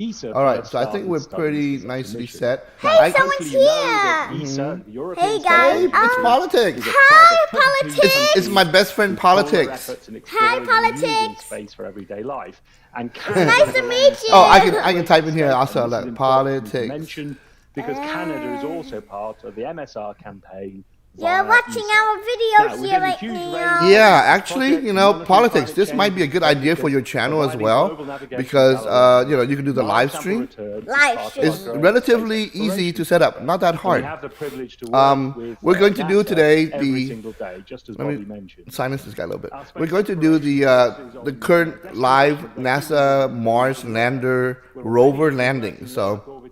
All right, so I think we're pretty nicely set. Hey, someone's here! Hey guys! It's Politics! Hi, Politics! It's my best friend, Politics. Hi, Politics! Space for everyday life. And Nice to meet you! Oh, I can type in here also, like, Politics. Because Canada is also part of the MSR campaign. You're watching our videos here right now. Yeah, actually, Politics, this might be a good idea for your channel as well, because, you can do the live stream. It's relatively easy to set up, not that hard. We're going to do today let me silence this guy a little bit. We're going to do the current live NASA Mars Lander Rover Landing. So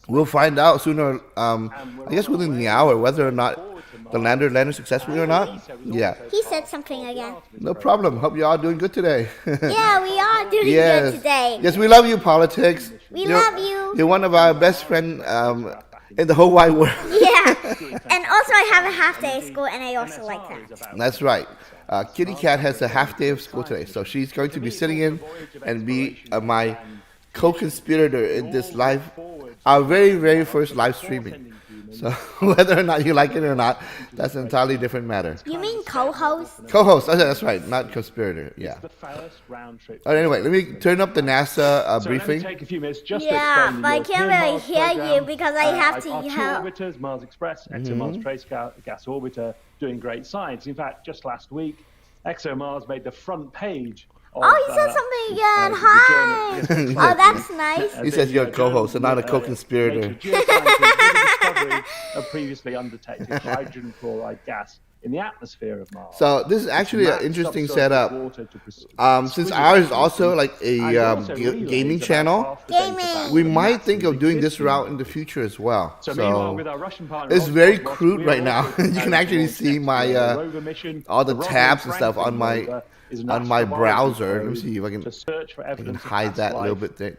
we'll find out sooner, I guess within the hour, whether or not the lander landed successfully or not. Yeah. He said something again. No problem. Hope you all doing good today. Yeah, we are doing good today. Yes, we love you, Politics. We love you. You're one of our best friends in the whole wide world. Yeah. And also I have a half day of school and I also like that. That's right. KittyCat has a half day of school today, so she's going to be sitting in and be my co-conspirator in this our very, very first live streaming. So whether or not you like it or not, that's an entirely different matter. You mean co-host? Co-host, that's right, not conspirator, yeah. Anyway, let me turn up the NASA briefing. Yeah, but I can't really hear you because I have to help. Orbiters, Mars Express, ExoMars Trace Gas Orbiter, doing great science. In fact, just last week, ExoMars made the front page. Oh, he said something again. Hi. Oh, that's nice. He says you're a co-host and not a co-conspirator. Of previously undetected hydrogen chloride gas in the atmosphere of Mars. So this is actually an interesting setup. Since ours is also like a gaming channel, we might think of doing this route in the future as well. So it's very crude right now. You can actually see my all the tabs and stuff on my browser. Let me see if I can hide that a little bit there.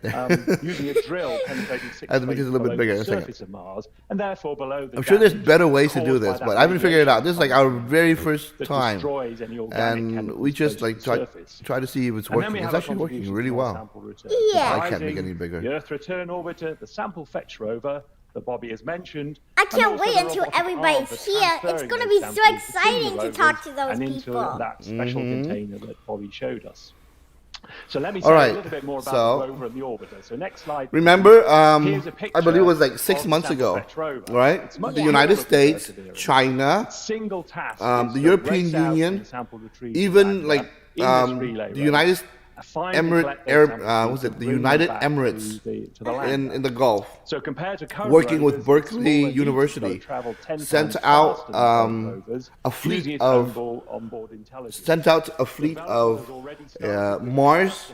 Using a drill penetrating 6 a little bit bigger. surface of Mars, and therefore below the I'm sure there's better ways to do this, but I haven't figured it out. This is like our very first time, and we just like try to see if it's working. It's actually working really well. Yeah. I can't make it any bigger. The Earth Return Orbiter, the Sample Fetch Rover, that Bobby has mentioned. I can't wait until everybody's here. It's going to be so exciting to talk to those people. That special container that Bobby showed us. So let me say a little bit more about the rover and the orbiter. So next slide. Remember, I believe it was like 6 months ago, right? The United States, China, the European Union, even like the United Emirates in the Gulf, working with Berkeley University, sent out a fleet of Mars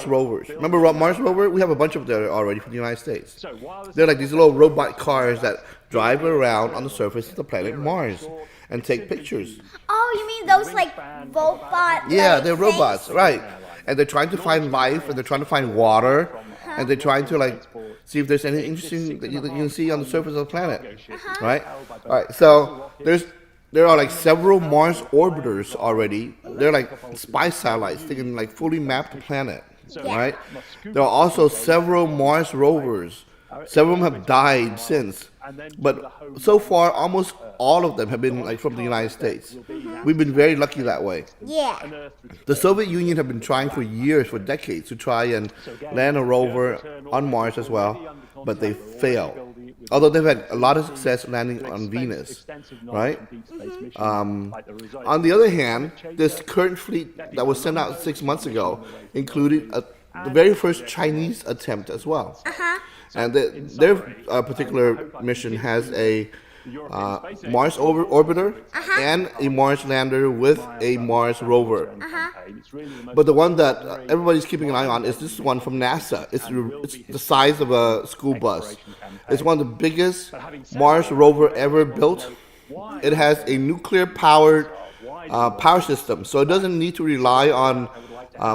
rovers. Remember Mars rover? We have a bunch of them already from the United States. They're like these little robot cars that drive around on the surface of the planet Mars and take pictures. Oh, you mean those like robots? Yeah, they're robots, right? And they're trying to find life, and they're trying to find water, and they're trying to like see if there's anything interesting that you can see on the surface of the planet, right? All right. So there are like several Mars orbiters already. They're like spy satellites. They can like fully map the planet, right? There are also several Mars rovers. Several of them have died since, but so far almost all of them have been like from the United States. We've been very lucky that way. Yeah. The Soviet Union have been trying for years, for decades, to try and land a rover on Mars as well, but they failed. Although they've had a lot of success landing on Venus, right? On the other hand, this current fleet that was sent out 6 months ago included the very first Chinese attempt as well. And their particular mission has a Mars orbiter and a Mars lander with a Mars rover. But the one that everybody's keeping an eye on is this one from NASA. It's the size of a school bus. It's one of the biggest Mars rover ever built. It has a nuclear-powered power system, so it doesn't need to rely on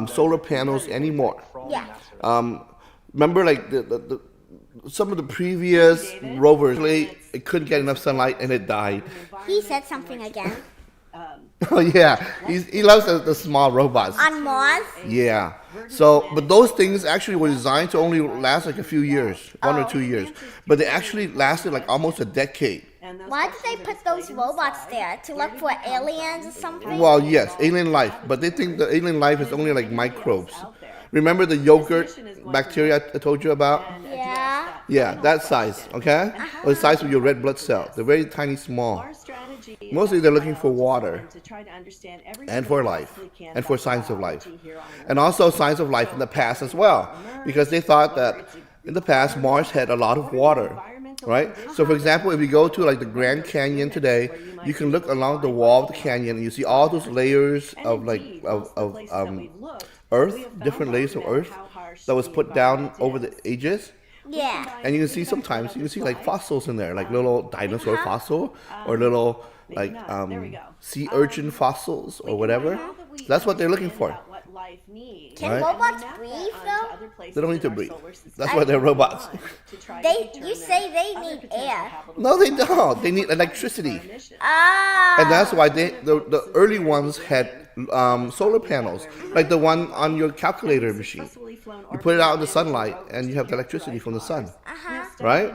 solar panels anymore. Yeah. Remember, like some of the previous rovers, it couldn't get enough sunlight and it died. He said something again. Oh yeah, he loves the small robots. On Mars? Yeah. So, but those things actually were designed to only last like a few years, 1 or 2 years. But they actually lasted like almost a decade. Why did they put those robots there? To look for aliens or something? Well, yes, alien life, but they think the alien life is only like microbes. Remember the yogurt bacteria I told you about? Yeah. Yeah, that size, okay? Or the size of your red blood cell. They're very tiny, small. Mostly they're looking for water and for life and for signs of life. And also signs of life in the past as well, because they thought that in the past Mars had a lot of water, right? So for example, if you go to like the Grand Canyon today, you can look along the wall of the canyon and you see all those layers of like earth, different layers of earth that was put down over the ages. Yeah. And you can see sometimes you can see like fossils in there, like little dinosaur fossil or little like sea urchin fossils or whatever. That's what they're looking for. Can Right. robots breathe though? They don't need to breathe. That's why they're robots. You say they need air. No, they don't. They need electricity. Ah. And that's why the early ones had solar panels, like the one on your calculator machine. You put it out in the sunlight, and you have the electricity from the sun, right?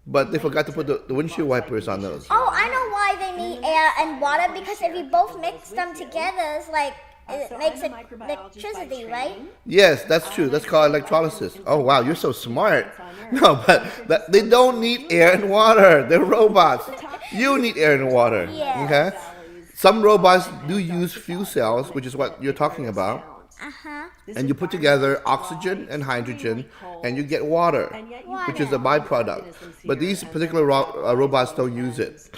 But they forgot to put the windshield wipers on those. Oh, I know why they need air and water, because if you both mix them together, it's like it makes electricity, right? Yes, that's true. That's called electrolysis. Oh wow, you're so smart. No, but they don't need air and water. They're robots. You need air and water. Yes. Okay. Some robots do use fuel cells, which is what you're talking about. And you put together oxygen and hydrogen, and you get water, which is a byproduct. But these particular robots don't use it.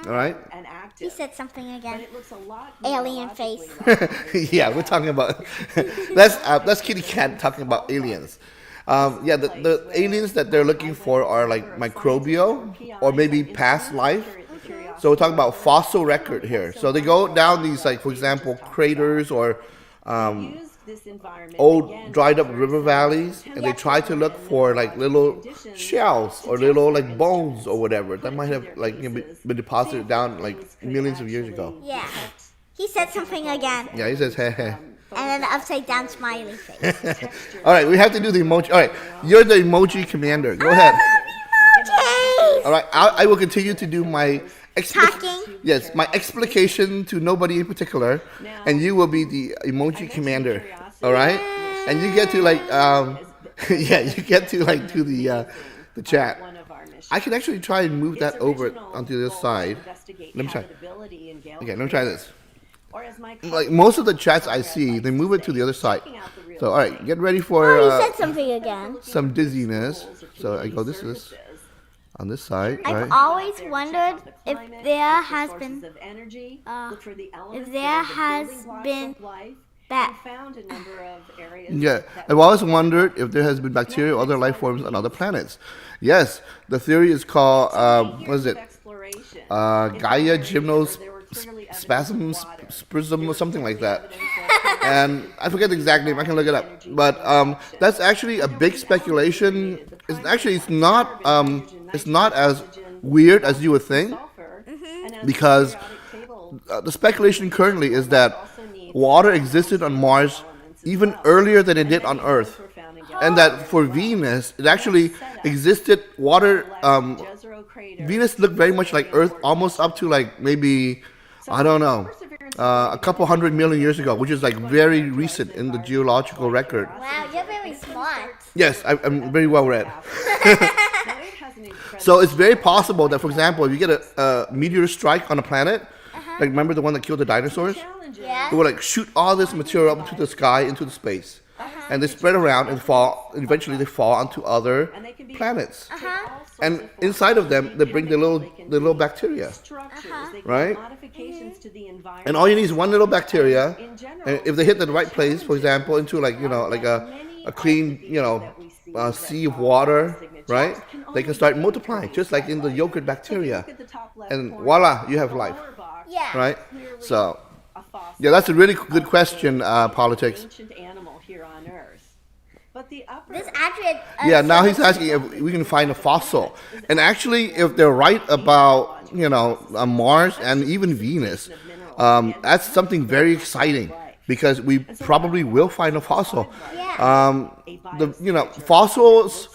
All right? He said something again. Alien face. Yeah, we're talking about that's KittyCat talking about aliens. Yeah, the aliens that they're looking for are like microbial or maybe past life. So we're talking about fossil record here. So they go down these, like, for example, craters or old dried up river valleys, and they try to look for like little shells or little like bones or whatever that might have like been deposited down like millions of years ago. Yeah. He said something again. Yeah, he says, hey, hey. And then the upside down smiley face. All right, we have to do the emoji. All right, you're the emoji commander. Go ahead. Emojis! All right, I will continue to do my Talking. Yes, my explication to nobody in particular, and you will be the emoji commander. All right, and you get to like, yeah, you get to like do the chat. I can actually try and move that over onto this side. Let me try. Okay, let me try this. Like most of the chats I see, they move it to the other side. So all right, get ready for Oh, he said something again. some dizziness. So I go this on this side. I've Right? always wondered if there has been that. Yeah, I've always wondered if there has been bacteria or other life forms on other planets. Yes, the theory is called what is it? Gaia gymnospasm sprism or something like that. And I forget the exact name. I can look it up. But that's actually a big speculation. It's not as weird as you would think, because the speculation currently is that water existed on Mars even earlier than it did on Earth, and that for Venus it actually existed water. Venus looked very much like Earth, almost up to like maybe, I don't know, a couple 100 million years ago, which is like very recent in the geological record. Wow, you're very smart. Yes, I'm very well read. So it's very possible that, for example, if you get a meteor strike on a planet, like remember the one that killed the dinosaurs? Yeah. It will like shoot all this material up into the sky, into the space, and they spread around and fall. And eventually, they fall onto other planets, and inside of them, they bring the little bacteria, right? And all you need is one little bacteria, and if they hit the right place, for example, into like a clean sea of water, right? They can start multiplying, just like in the yogurt bacteria, and voila, you have life, Yeah. right? So. Yeah, that's a really good question, politics. This actually. Yeah, now he's asking if we can find a fossil. And actually, if they're right about, Mars and even Venus, That's something very exciting because we probably will find a fossil. Yeah. Fossils.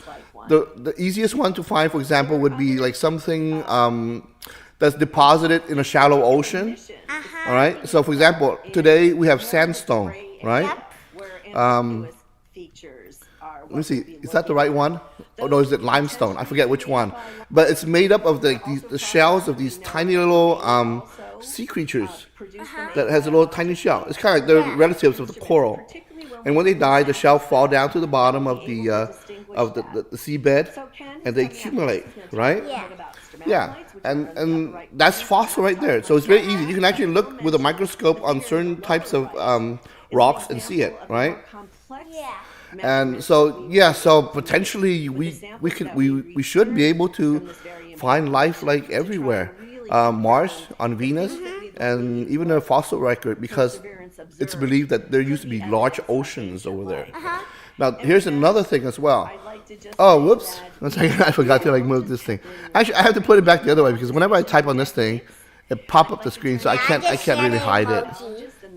The easiest one to find, for example, would be like something that's deposited in a shallow ocean. All right. So, for example, today we have sandstone, right? Let me see. Is that the right one? Oh no, is it limestone? I forget which one. But it's made up of the shells of these tiny little sea creatures that has a little tiny shell. It's kind of like they're relatives of the coral. And when they die, the shell fall down to the bottom of the seabed, and they accumulate, right? Yeah, and that's fossil right there. So it's very easy. You can actually look with a microscope on certain types of rocks and see it, right? Yeah. And so so potentially we should be able to find life like everywhere, Mars, on Venus, and even a fossil record, because it's believed that there used to be large oceans over there. Now here's another thing as well. Oh, whoops! One second, I forgot to move this thing. Actually, I have to put it back the other way because whenever I type on this thing, it pop up the screen, so I can't really hide it.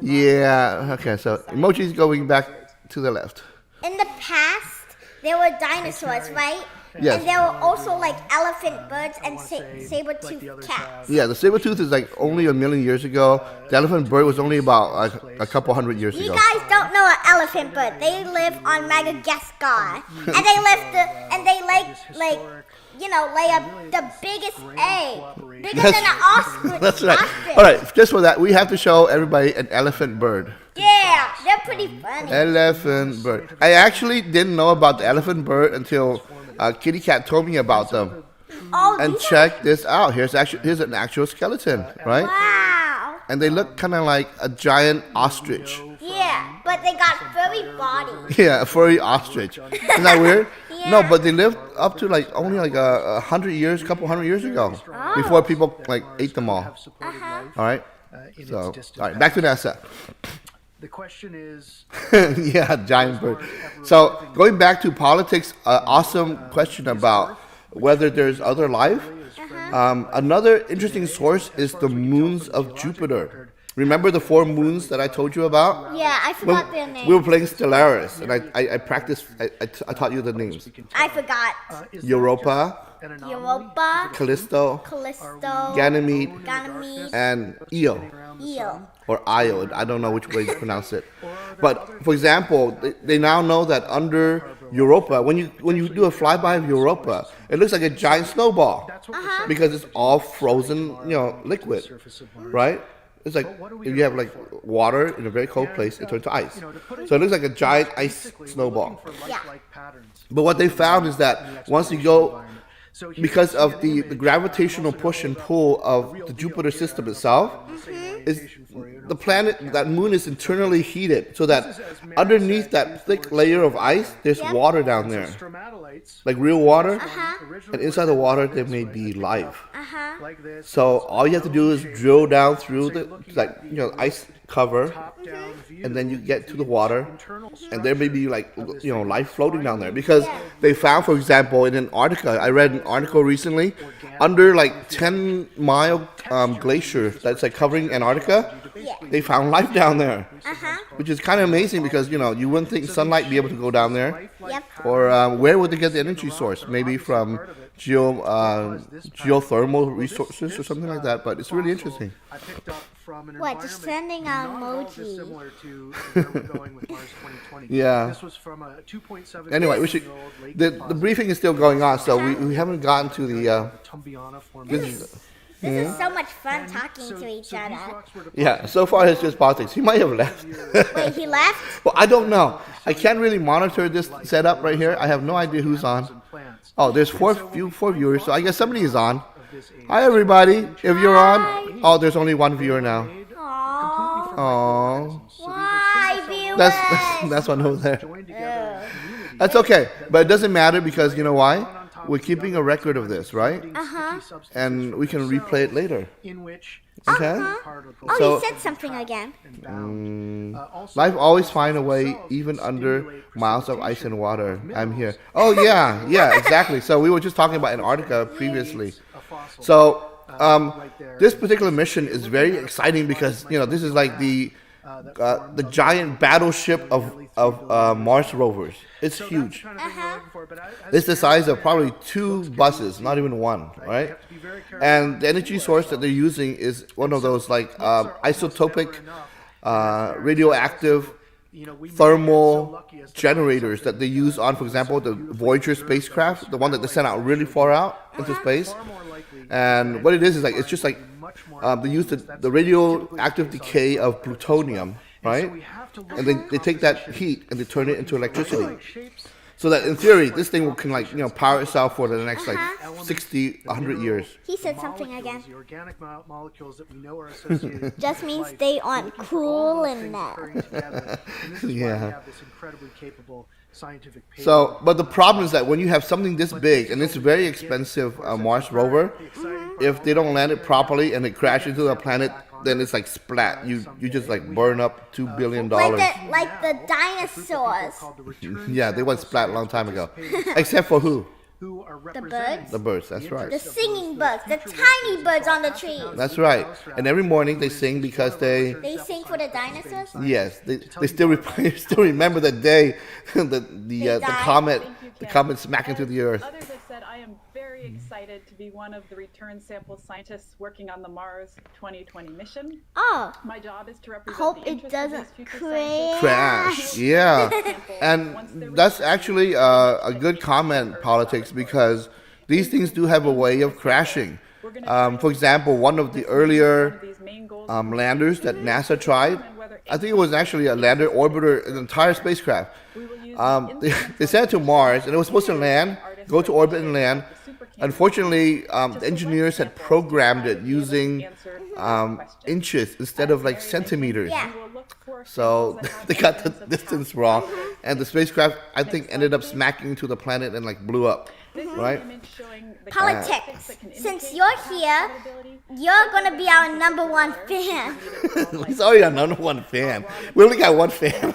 Yeah. Okay. So emojis going back to the left. In the past, there were dinosaurs, right? Yes. And there were also like elephant birds and saber-toothed cats. Yeah, the saber-tooth is like only a million years ago. The elephant bird was only about a couple hundred years ago. You guys don't know an elephant bird. They live on Madagascar, and they lay the biggest egg, bigger than an ostrich. That's right. All right, just for that, we have to show everybody an elephant bird. Yeah, they're pretty funny. Elephant bird. I actually didn't know about the elephant bird until KittyCat told me about them. Oh, And check this out. Here's an actual skeleton, right? Wow. And they look kind of like a giant ostrich. Yeah, but they got furry bodies. Yeah, a furry ostrich. Isn't that weird? Yeah. No, but they lived up to only a couple hundred years ago, before people ate them all. All right. So, all right, back to NASA. The question is, yeah, giant bird. So going back to politics, awesome question about whether there's other life. Another interesting source is the moons of Jupiter. Remember the 4 moons that I told you about? Yeah, I forgot their names. We were playing Stellaris, and I practiced. I taught you the names: I forgot. Europa, Europa, Callisto, Ganymede, and Io. Or Io. I don't know which way you pronounce it. But for example, they now know that under Europa, when you do a flyby of Europa, it looks like a giant snowball because it's all frozen, liquid, right? It's like if you have water in a very cold place, it turns to ice. So it looks like a giant ice snowball. Yeah. But what they found is that once you go, because of the gravitational push and pull of the Jupiter system itself, is the planet, that moon is internally heated, so that underneath that thick layer of ice, there's water down there, like real water, and inside the water there may be life. So all you have to do is drill down through the ice cover, and then you get to the water, and there may be life floating down there, because they found, for example, in Antarctica, I read an article recently, under 10-mile glacier that's covering Antarctica, they found life down there, which is kind of amazing, because you wouldn't think sunlight would be able to go down there. Or where would they get the energy source? Maybe from geothermal resources or something like that. But it's really interesting. What? Just sending an emoji. Similar to where we're going with Mars 2020. Yeah. This was from a 2.7. Anyway, we should. The briefing is still going on, so we haven't gotten to the. This is so much fun talking to each other. Yeah, so far it's just politics. He might have left. Wait, he left? Well, I don't know. I can't really monitor this setup right here. I have no idea who's on. Oh, there's four viewers, so I guess somebody is on. Hi, everybody. If you're on, oh, there's only one viewer now. Aww. Aww. Why, viewers? That's one over there. That's okay, but it doesn't matter, because you know why? We're keeping a record of this, right? And we can replay it later. Okay? Oh, So- you said something again. Life always find a way, even under miles of ice and water. I'm here. Oh, yeah, exactly. So we were just talking about Antarctica previously. So right there. This particular mission is very exciting because this is like the giant battleship of Mars rovers. It's So huge. that's kind of thing we're looking for, but I It's the think size of probably 2 buses, not even one, you right? have to be very careful. And the energy source that they're using is one of those like isotopic, radioactive thermal generators that they use on, for example, the Voyager spacecraft, the one that they sent out really far out into space. And what it is like it's just like they use the radioactive decay of plutonium, right? And they take that heat and they turn it into electricity. So that in theory, this thing can power itself for the next 60, 100 years. He said something again. The organic molecules that we know are associated Just with means life. they aren't Looking for all cool those things enough. occurring together. And this is why we Yeah. have this incredibly capable scientific paper. So, but the problem is that when you have something this big and it's a very expensive Mars rover, if they don't land it properly and it crashes into the planet, then it's like splat. You just like burn up $2 billion. Like the dinosaurs. Yeah, they went splat a long time ago. Except for who? Who are The representing birds? The birds. That's right. The singing birds. The tiny birds on the trees. That's right. And every morning they sing because they They sing for the dinosaurs? yes they still remember the day the died. comet smacked into the earth. Others have said I am very excited to be one of the return sample scientists working on the Mars 2020 mission. Oh, My job is to represent hope the it interests of doesn't these future scientists. Crash. Yeah. And that's actually a good comment, politics, because these things do have a way of crashing. For example, one of the earlier These main goals landers that NASA tried, I think it was actually a lander orbiter, an entire spacecraft. They sent it to Mars, and it was supposed to land, go to orbit and land. Unfortunately, the engineers had programmed it using inches instead of like centimeters. Yeah. So they got the distance wrong, and the spacecraft, I think, ended up smacking into the planet and like blew up, right? politics. Since you're here, you're gonna be our #1 fan. He's already our #1 fan. We only got one fan,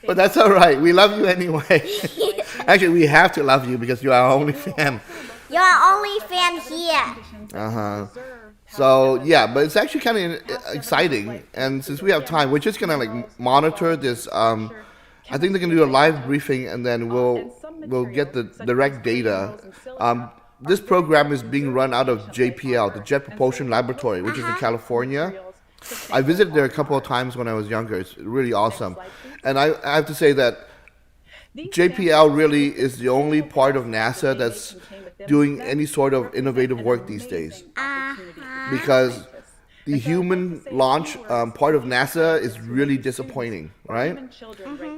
but that's all right. We love you anyway. Actually, we have to love you because you're our only fan. You're our only fan here. So yeah, but it's actually kind of exciting, and since we have time, we're just gonna like monitor this. I think they're gonna do a live briefing, and then we'll get the direct data. This program is being run out of JPL, the Jet Propulsion Laboratory, which is in California. I visited there a couple of times when I was younger. It's really awesome, and I have to say that JPL really is the only part of NASA that's doing any sort of innovative work these days, because the human launch part of NASA is really disappointing, right?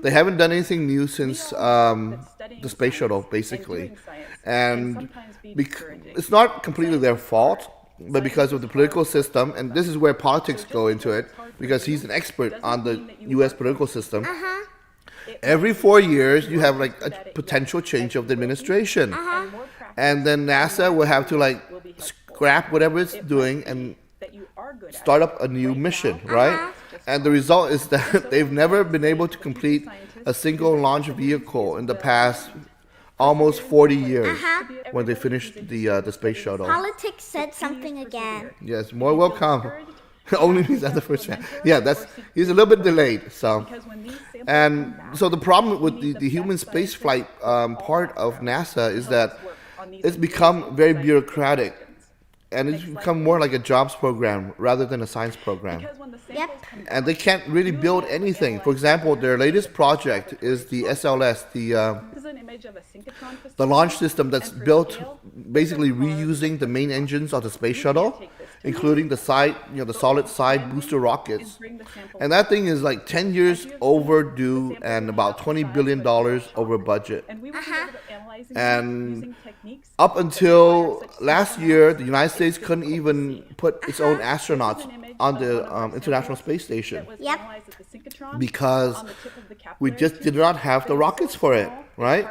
They haven't done anything new since the space shuttle, basically. And it's not completely their fault, but because of the political system, and this is where politics go into it, because he's an expert on the U.S. political system. Every 4 years, you have like a potential change of the administration. And then NASA will have to like scrap whatever it's doing and start up a new mission, right? And the result is that they've never been able to complete a single launch vehicle in the past almost 40 years when they finished the space shuttle. Politics said something again. Yes, more will come. Only means that's the first fan. Yeah, he's a little bit delayed. So, and so the problem with the human spaceflight part of NASA is that it's become very bureaucratic, and it's become more like a jobs program rather than a science program. Yep. And they can't really build anything. For example, their latest project is the SLS, the launch system that's built basically reusing the main engines of the space shuttle, including the solid side booster rockets. And that thing is like 10 years overdue and about $20 billion over budget. And up until last year, the United States couldn't even put its own astronauts on the International Space Station. Yep. Because we just did not have the rockets for it, right?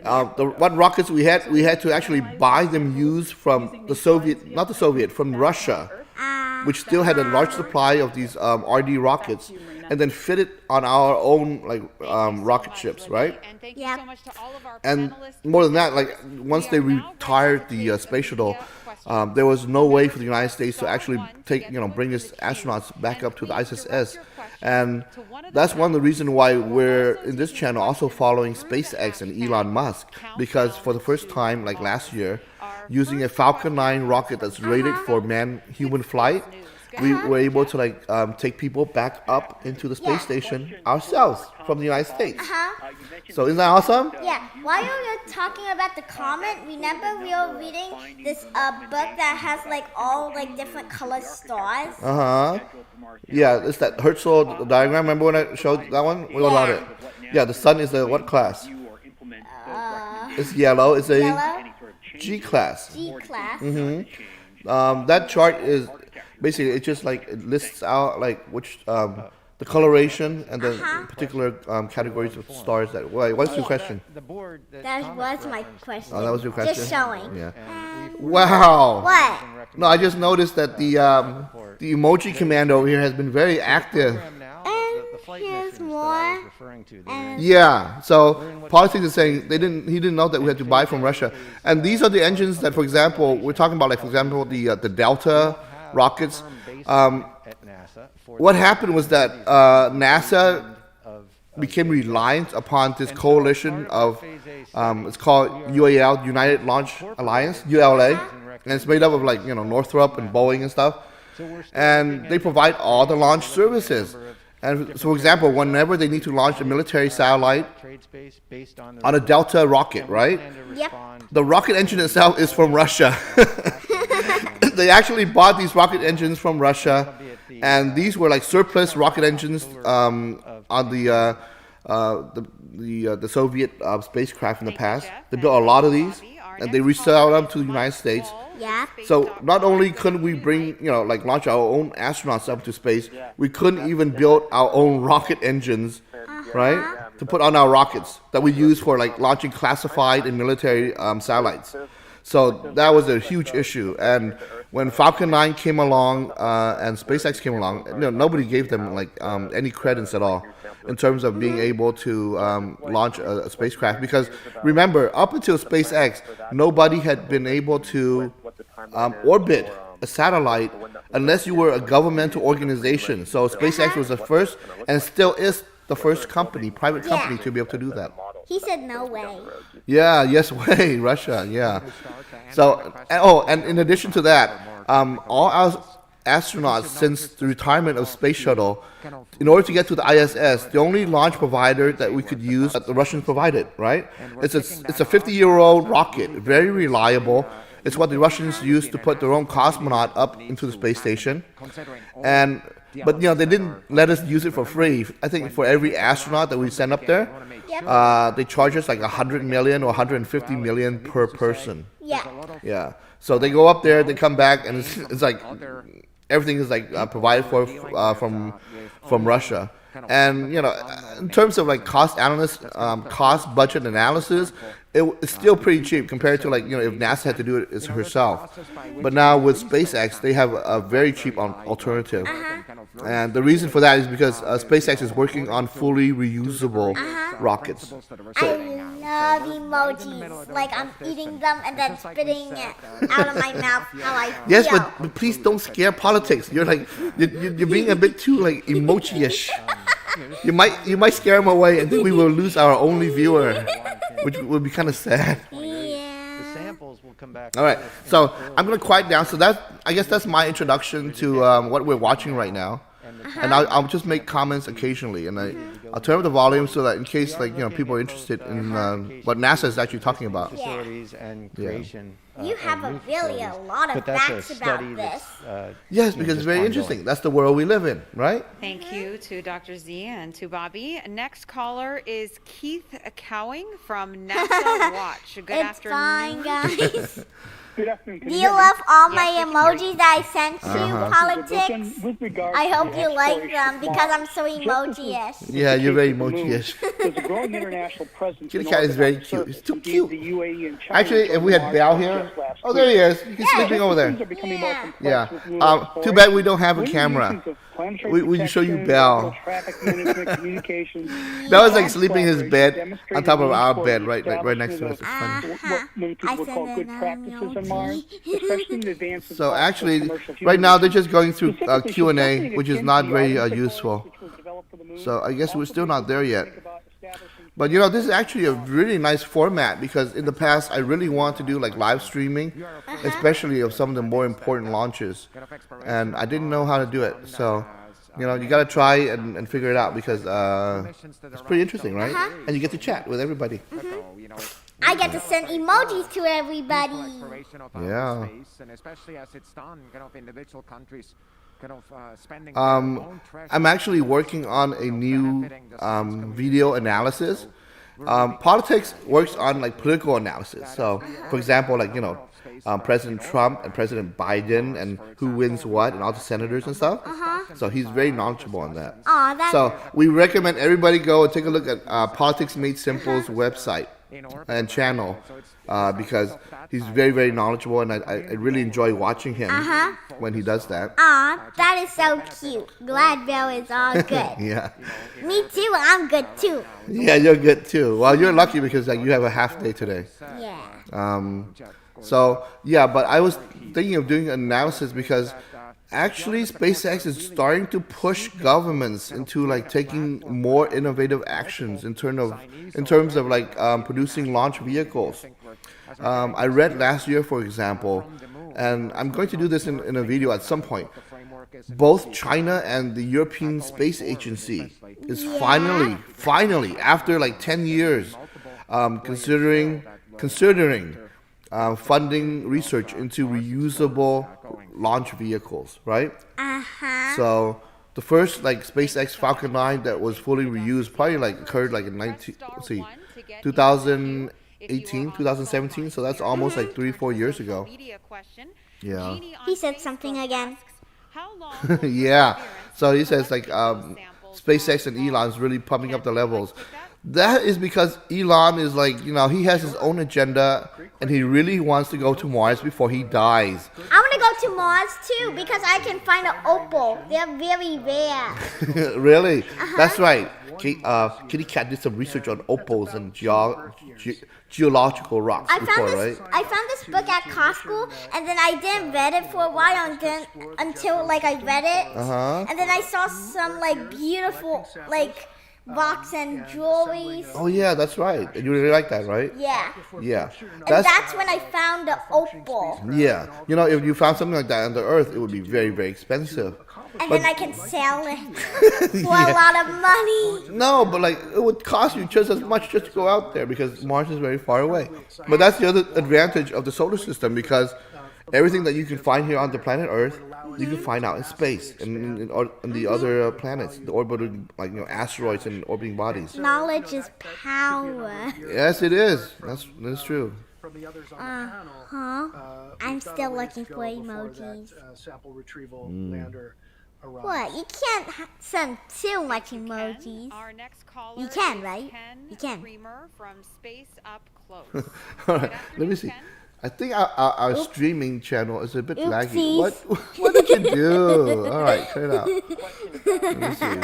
What rockets we had to actually buy them used from from Russia, which still had a large supply of these RD rockets. and then fit it on our own like rocket ships, right? And thank you Yep. so much to all of our And panelists. more than that, like once they retired the space shuttle, there was no way for the United States to actually bring its astronauts back up to the ISS. And that's one of the reasons why we're in this channel also following SpaceX and Elon Musk, because for the first time, like last year, using a Falcon 9 rocket that's rated for human flight, we were able to take people back up into the space station ourselves from the United States. So isn't that awesome? Yeah. While you're talking about the comet, remember we were reading this book that has like all like different color stars. Yeah, it's that Herschel diagram. Remember when I showed that one? We all got it. Yeah, the sun is the what class? It's yellow. It's a Yellow, G class. G class. That chart is basically it just like it lists out like which the coloration and the particular categories of stars that. What's your question? That was my question. Oh, that was your question. Just showing. Yeah. Wow. What? No, I just noticed that the emoji command over here has been very active. And here's more. And Yeah. So politics is saying he didn't know that we had to buy from Russia, and these are the engines that, for example, we're talking about, like for example, the Delta rockets. What happened was that NASA became reliant upon this coalition of it's called UAL, United Launch Alliance, ULA, and it's made up of like Northrop and Boeing and stuff, and they provide all the launch services. And so, for example, whenever they need to launch a military satellite on a Delta rocket, right? Yep. The rocket engine itself is from Russia. They actually bought these rocket engines from Russia, and these were like surplus rocket engines on the Soviet spacecraft in the past. They built a lot of these, and they resell them to the United States. Yeah. So not only couldn't we bring, launch our own astronauts up to space, we couldn't even build our own rocket engines, right, to put on our rockets that we use for like launching classified and military satellites. So that was a huge issue. And when Falcon 9 came along and SpaceX came along, nobody gave them like any credence at all in terms of being able to launch a spacecraft. Because remember, up until SpaceX, nobody had been able to orbit a satellite unless you were a governmental organization. So SpaceX was the first and still is the first private company to be able to do that. He said no way. Yeah, yes way, Russia, yeah. So, and in addition to that, all our astronauts since the retirement of Space Shuttle, in order to get to the ISS, the only launch provider that we could use that the Russians provided, right? It's a 50-year-old rocket, very reliable. It's what the Russians used to put their own cosmonaut up into the space station. But they didn't let us use it for free. I think for every astronaut that we send up there, they charge us like 100 million or 150 million per person. Yeah. Yeah. So they go up there, they come back, and it's like everything is like provided for from Russia. And in terms of like cost budget analysis, it's still pretty cheap compared to like if NASA had to do it herself. But now with SpaceX, they have a very cheap alternative. And the reason for that is because SpaceX is working on fully reusable rockets. I love emojis. Like I'm eating them and then spitting it out of my mouth. How I feel. Yes, but please don't scare politics. You're like you're being a bit too like emoji-ish. You might scare them away, and then we will lose our only viewer, which would be kind of sad. Yeah. All right, so I'm gonna quiet down. So I guess that's my introduction to what we're watching right now, and I'll just make comments occasionally, and I'll turn up the volume so that in case people are interested in what NASA is actually talking about. Facilities and creation. You have a lot of facts about this. Yes, because it's very interesting. That's the world we live in, right? Thank you to Dr. Z and to Bobby. Next caller is Keith Cowing from NASA Watch. Good It's fine, afternoon. guys. Good afternoon. Do you love all my emojis that I sent you, politics? With regards I to hope the you like exploration them of because Mars, I'm so emoji-ish. Yeah, you're very emoji-ish. There's a growing international presence. KittyCat is very cute. It's too cute. The UAE and China Actually, if we had Belle here, oh, there he is. He's sleeping over there. are becoming more complex Yeah. with lunar Too bad we don't have a camera. planetary we show you protection, Bell. orbital traffic management, communications. That was like sleeping in his bed on Demonstrated top of need our for bed, right next to us. establishment It's funny. of what many people would call good practices on Mars, especially in advance of So possible actually, commercial human right now they're missions. just going through Specifically, Q&A, something which is akin not to the very Artemis useful. which was developed for the moon. So I guess we're Also still not there yet. think about establishing But you know, this is actually a really nice format because in the past I really want to do like live streaming, especially of some of the more important launches, and I didn't know how to do it. So, you know, you gotta try and figure it out because it's pretty interesting, right? And you get to chat with everybody. I get to send emojis to everybody. Yeah. And especially as it's done, individual countries spending I'm actually working on a new video analysis. Politics works on like political analysis. So, for example, like President Trump and President Biden and who wins what and all the senators and stuff. So he's very knowledgeable on that. Aw, that's So we recommend everybody go and take a look at Politics Made Simple's website and channel because he's very, very knowledgeable, and I really enjoy watching him when he does that. Aw, that is so cute. Glad Bill is all good. Yeah. Me too, I'm good too. Yeah, you're good too. Well, you're lucky because like you have a half day today. Yeah. So yeah, but I was thinking of doing analysis because actually SpaceX is starting to push governments into like taking more innovative actions in terms of like producing launch vehicles. I read last year, for example, and I'm going to do this in a video at some point. Both China and the European Space Agency is finally, after like 10 years, considering funding research into reusable launch vehicles, right? So the first like SpaceX Falcon 9 that was fully reused probably like occurred like in 2018, 2017. So that's almost like 3-4 years ago. Yeah. He said something again. Yeah. So he says like SpaceX and Elon's really pumping up the levels. That is because Elon is like, he has his own agenda and he really wants to go to Mars before he dies. I want to go to Mars too because I can find an opal. They're very rare. Really? That's right. KittyCat did some research on opals and geological rocks before, right? I found this book at Costco, and then I didn't read it for a while until like I read it, and then I saw some like beautiful like rocks and jewelry. Oh yeah, that's right. And you really like that, right? Yeah. Yeah. And that's when I found the opal. Yeah. If you found something like that on the Earth, it would be very, very expensive. And then I can sell it for a lot of money. No, but like it would cost you just as much just to go out there because Mars is very far away. But that's the other advantage of the solar system because everything that you can find here on the planet Earth, you can find out in space and in the other planets, the orbiting asteroids and orbiting bodies. Knowledge is power. Yes, it is. That's true. From the others on the panel, I'm still looking for emojis. Sample retrieval lander arrives. What? You can't send too much emojis. Our next caller You can, is right? Ken You can. Creamer from Space Up Close. All right, let me see. I think our streaming channel is a bit laggy. Oopsies. What did you do? All right, cut it out. Let me see.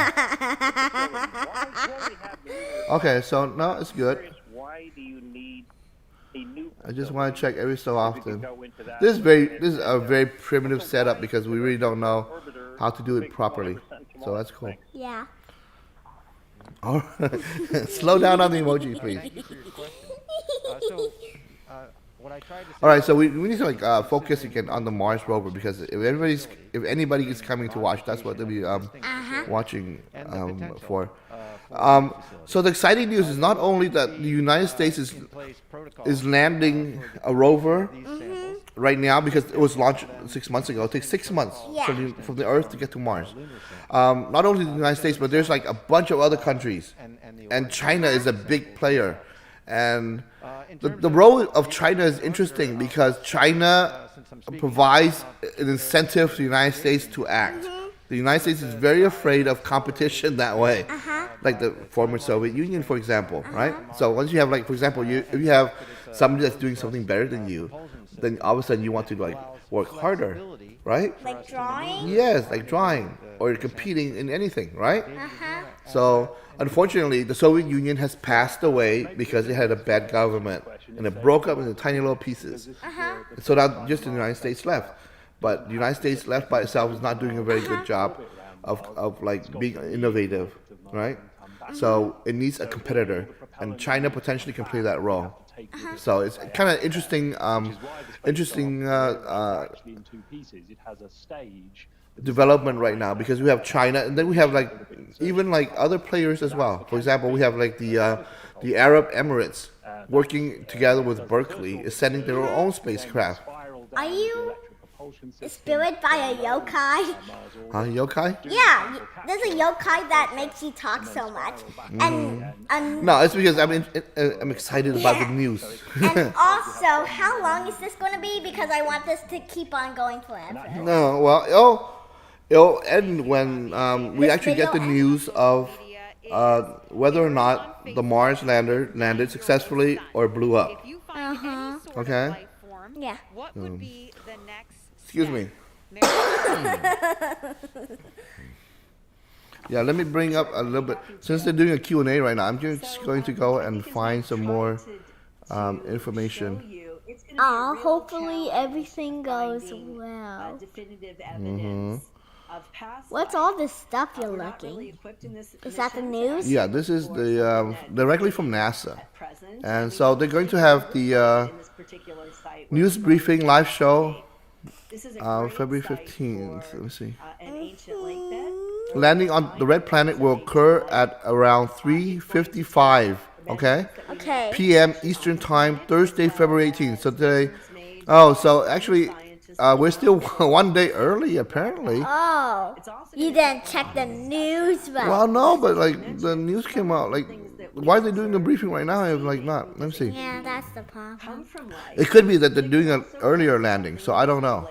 Okay, so no, it's good. Why do you need a new I just want to check every so often. This is a very primitive setup because we really don't know how to do it properly. So that's cool. Yeah. All right. Slow down on the emoji, please. All right, so we need to focus again on the Mars rover because if anybody is coming to watch, that's what they'll be watching for. So the exciting news is not only that the United States is landing a rover right now because it was launched 6 months ago. It takes 6 months from the Earth to get to Mars. Not only the United States, but there's like a bunch of other countries, and China is a big player. And the role of China is interesting because China provides an incentive to the United States to act. The United States is very afraid of competition that way, like the former Soviet Union, for example, right? So once you have, like, for example, if you have somebody that's doing something better than you, then all of a sudden you want to work harder, right? Like drawing? Yes, like drawing or competing in anything, right? Uh-huh. So, unfortunately, the Soviet Union has passed away because it had a bad government, and it broke up into tiny little pieces. Uh-huh. So now just the United States left. But the United States left by itself is not doing a very good job of like being innovative, right? So it needs a competitor, and China potentially can play that role. So it's kind of interesting, development right now, because we have China, and then we have like even like other players as well. For example, we have like the Arab Emirates working together with Berkeley, is sending their own spacecraft. Are you spirit by a yokai? Yokai? Yeah, there's a yokai that makes you talk so much. And No, it's because I'm excited about the news. and also, how long is this going to be? Because I want this to keep on going forever. No, well, it'll end when we actually get the news of whether or not the Mars lander landed successfully or blew up. Okay? Yeah. What would be the next Excuse me. Yeah, let me bring up a little bit. Since they're doing a Q&A right now, I'm just going to go and find some more information. Hopefully everything goes well. What's all this stuff you're looking? Is that the news? Yeah, this is the directly from NASA. And so they're going to have the news briefing live show February 15th. Let me see. Landing on the red planet will occur at around 3:55, okay? Okay. p.m. Eastern Time, Thursday, February 18th. So today, oh, so actually, we're still one day early, apparently. Oh, you didn't check the news, but Well, no, but like the news came out. Like, why are they doing the briefing right now? If like not, let me see. yeah, that's the problem. It could be that they're doing an earlier landing, so I don't know.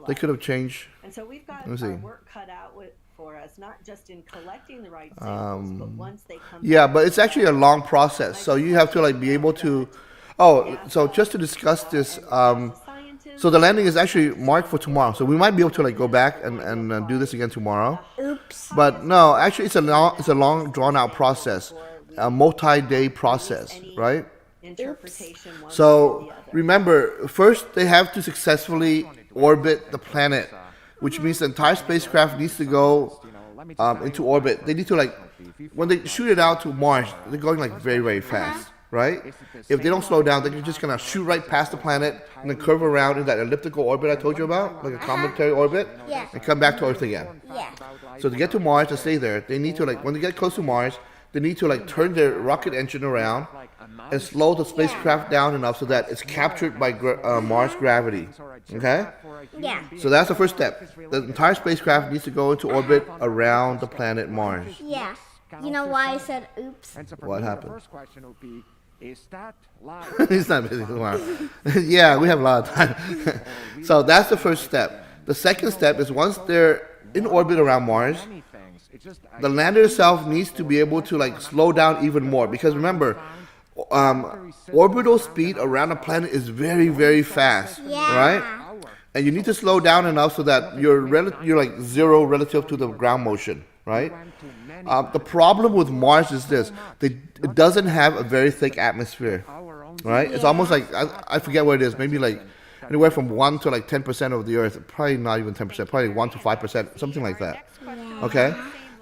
They could have changed. And so we've got Let me see. work cut out for us, not just in collecting the right samples, but once they come Yeah, but it's actually a long process. So you have to like be able to. Oh, so just to discuss this. So the landing is actually marked for tomorrow. So we might be able to like go back and do this again tomorrow. Oops. But no, actually it's a long drawn out process, a multi-day process, right? interpretation one way or So the other. remember, first they have to successfully orbit the planet, which means the entire spacecraft needs to go into orbit. They need to like, when they shoot it out to Mars, they're going like very, very fast, right? If they don't slow down, they're just gonna shoot right past the planet and then curve around in that elliptical orbit I told you about, like a cometary orbit, Yeah. and come back to Earth again. Yeah. So to get to Mars, to stay there, they need to like, when they get close to Mars, they need to like turn their rocket engine around and slow the spacecraft down enough so that it's captured by Mars gravity. Okay? Yeah. So that's the first step. The entire spacecraft needs to go into orbit around the planet Mars. Yeah. You know why I said oops? What happened? First question would be, is that live? It's not busy tomorrow. Yeah, we have a lot of time. So that's the first step. The second step is once they're in orbit around Mars, the lander itself needs to be able to like slow down even more, because remember, orbital speed around a planet is very, very fast, Yeah. right? And you need to slow down enough so that you're like zero relative to the ground motion, right? The problem with Mars is this: it doesn't have a very thick atmosphere, right? It's almost like I forget what it is, maybe like anywhere from 1 to like 10% of the Earth, probably not even 10%, probably 1 to 5%, something like that. Okay,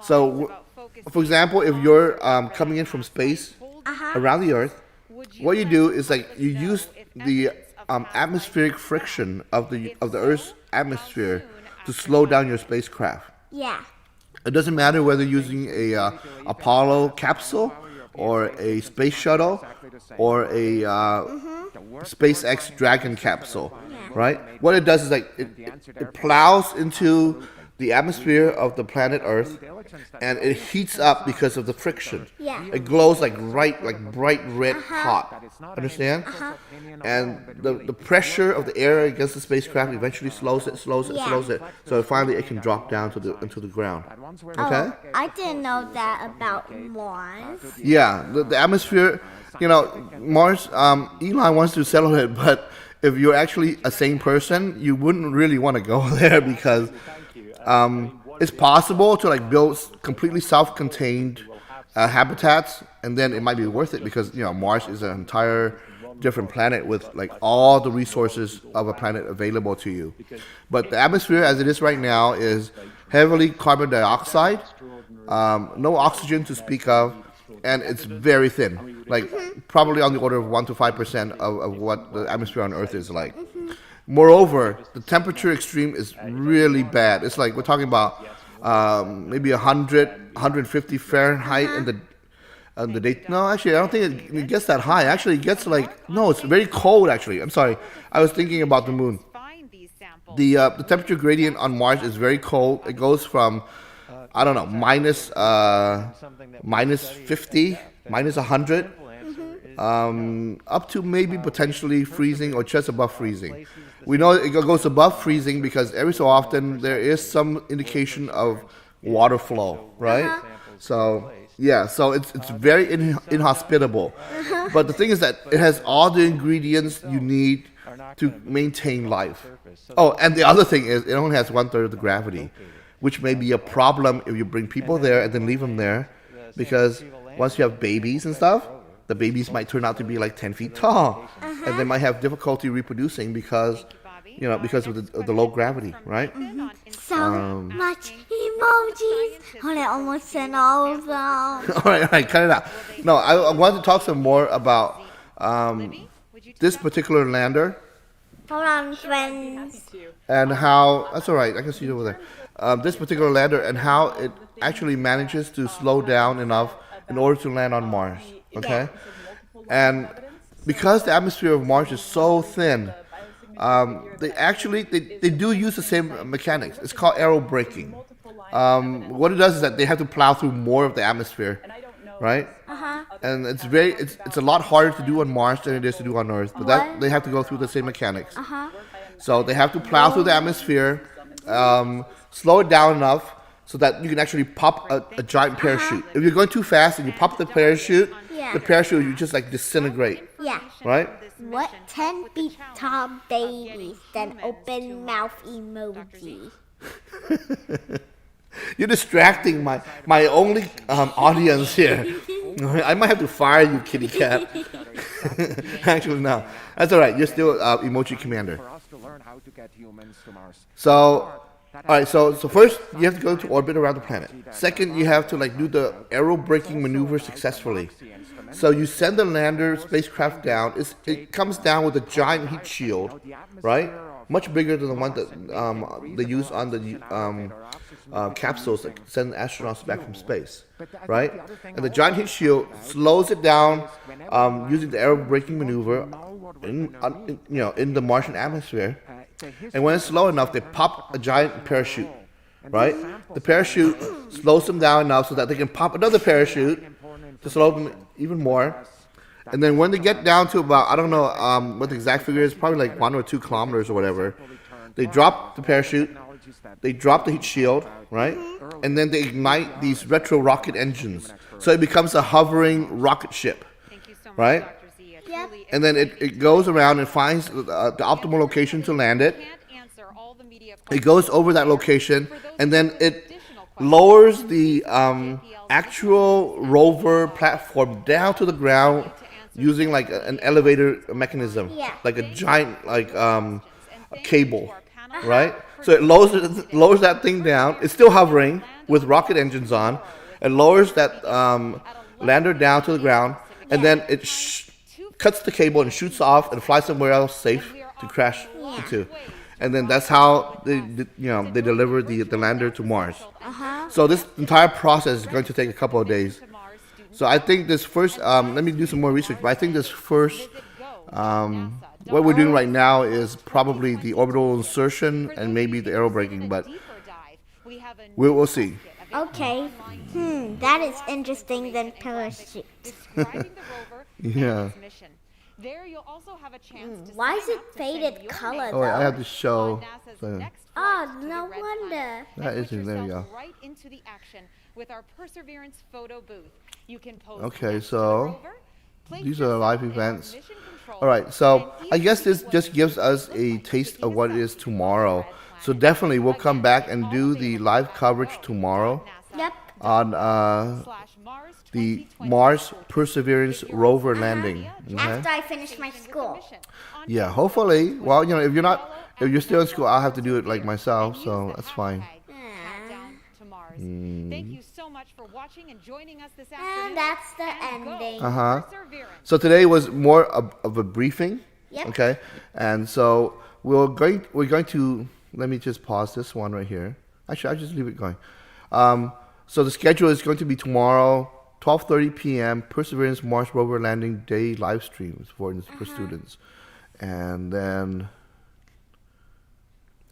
so for example, if you're coming in from space around the Earth, what you do is like you use the atmospheric friction of the Earth's atmosphere to slow down your spacecraft. Yeah. It doesn't matter whether you're using a Apollo capsule or a space shuttle or a SpaceX Dragon capsule, right? What it does is like it plows into the atmosphere of the planet Earth, and it heats up because of the friction. Yeah. It glows like bright red hot. Understand? And the pressure of the air against the spacecraft eventually slows it. So finally it can drop down into the ground. Okay? Oh, I didn't know that about Mars. Yeah, the atmosphere, Mars, Elon wants to settle it, but if you're actually a sane person, you wouldn't really want to go there because it's possible to like build completely self-contained habitats, and then it might be worth it because Mars is an entire different planet with like all the resources of a planet available to you. But the atmosphere as it is right now is heavily carbon dioxide, no oxygen to speak of, and it's very thin, like probably on the order of 1 to 5% of what the atmosphere on Earth is like. Moreover, the temperature extreme is really bad. It's like we're talking about maybe 100, 150 Fahrenheit in the day. No, actually, I don't think it gets that high. Actually, it gets like, no, it's very cold, actually. I'm sorry. I was thinking about the moon. The temperature gradient on Mars is very cold. It goes from, I don't know, minus 50, minus 100, up to maybe potentially freezing or just above freezing. We know it goes above freezing because every so often there is some indication of water flow, right? So yeah, so it's very inhospitable. But the thing is that it has all the ingredients you need to maintain life. Oh, and the other thing is it only has 1/3 of the gravity, which may be a problem if you bring people there and then leave them there, because once you have babies and stuff, the babies might turn out to be like 10 feet tall, and they might have difficulty reproducing because of the low gravity, right? So much emojis. Hold on, I almost sent all of them. all right, cut it out. No, I wanted to talk some more about this particular lander. Hold on, friends. And how, that's all right, I can see it over there. This particular lander and how it actually manages to slow down enough in order to land on Mars, okay? And because the atmosphere of Mars is so thin, they do use the same mechanics. It's called aero braking. What it does is that they have to plow through more of the atmosphere, right? And it's a lot harder to do on Mars than it is to do on Earth, but that they have to go through the same mechanics. So they have to plow through the atmosphere, slow it down enough so that you can actually pop a giant parachute. If you're going too fast and you pop the parachute you just like disintegrate. Yeah. Right? What 10 feet tall babies? Then open mouth emoji. You're distracting my only audience here. I might have to fire you, kitty cat. Actually, no. That's all right. You're still emoji commander. So, all right. So first you have to go to orbit around the planet. Second, you have to like do the aero braking maneuver successfully. So you send the lander spacecraft down. It comes down with a giant heat shield, right? Much bigger than the one that they use on the capsules that send astronauts back from space, right? And the giant heat shield slows it down using the aero braking maneuver in the Martian atmosphere. And when it's slow enough, they pop a giant parachute, right? The parachute slows them down enough so that they can pop another parachute to slow them even more. And then when they get down to about, I don't know what the exact figure is, probably like 1 or 2 kilometers or whatever, they drop the parachute, they drop the heat shield, right? And then they ignite these retro rocket engines. So it becomes a hovering rocket ship, right? Yep. And then it goes around and finds the optimal location to land it. It goes over that location, and then it lowers the actual rover platform down to the ground using like an elevator mechanism, like a giant like cable, right? So it lowers that thing down. It's still hovering with rocket engines on. It lowers that lander down to the ground, and then it cuts the cable and shoots off and flies somewhere else safe to crash into. And then that's how they deliver the lander to Mars. So this entire process is going to take a couple of days. So I think this first, let me do some more research, but I think this first, what we're doing right now is probably the orbital insertion and maybe the aero braking, but we'll see. Okay. That is interesting than parachute. Yeah. There you'll also have a chance to Why is it faded color Oh, wait, I though? have to show. Oh, no wonder. That is it. There you go. right into the action with our Perseverance photo booth. You can pose Okay, next to the so rover, These are live events. All right, so I guess this just gives us a taste of what it is tomorrow. So definitely we'll come back and do the live coverage tomorrow. Yep. On the Mars Perseverance Rover Landing. Okay? After I finish my school. Yeah, hopefully. Well, if you're still in school, I'll have to do it like myself, so that's fine. Thank you so much for watching and joining us this afternoon. And that's the ending. So today was more of a briefing. Yep. Okay, and so we're going to, let me just pause this one right here. Actually, I'll just leave it going. So the schedule is going to be tomorrow, 12:30 p.m. Perseverance Mars Rover Landing Day live streams for students, and then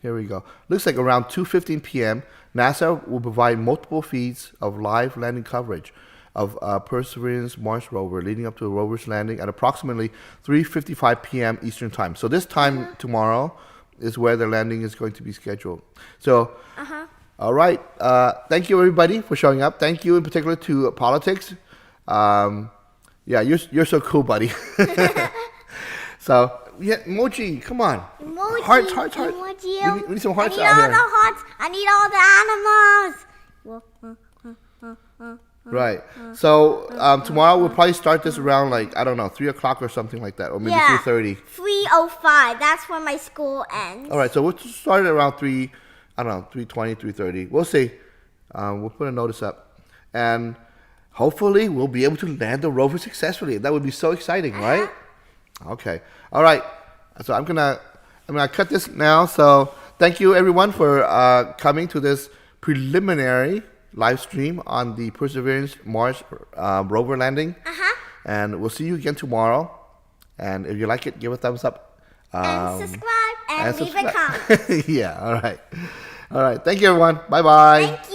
here we go. Looks like around 2:15 p.m. NASA will provide multiple feeds of live landing coverage of Perseverance Mars rover leading up to the rover's landing at approximately 3:55 p.m. Eastern time. So this time tomorrow is where the landing is going to be scheduled. So. All right. Thank you, everybody, for showing up. Thank you in particular to Politics. Yeah, you're so cool, buddy. So, yeah, emoji, come on. Emoji. Hearts. Emoji. We need some hearts I need out all here. the hearts. I need all the animals. Right. So, tomorrow we'll probably start this around, like, I don't know, 3 o'clock or something like that, or maybe 3:30. 3:05. That's when my school ends. All right, so we'll start at around 3:20, 3:30. We'll see. We'll put a notice up. And hopefully we'll be able to land the rover successfully. That would be so exciting, right? Okay. All right. So I'm gonna cut this now. So thank you everyone for coming to this preliminary live stream on the Perseverance Mars rover landing. And we'll see you again tomorrow. And if you like it, give a thumbs up. And subscribe and leave a comment. Yeah, all right. All right. Thank you, everyone. Bye-bye. Thank you.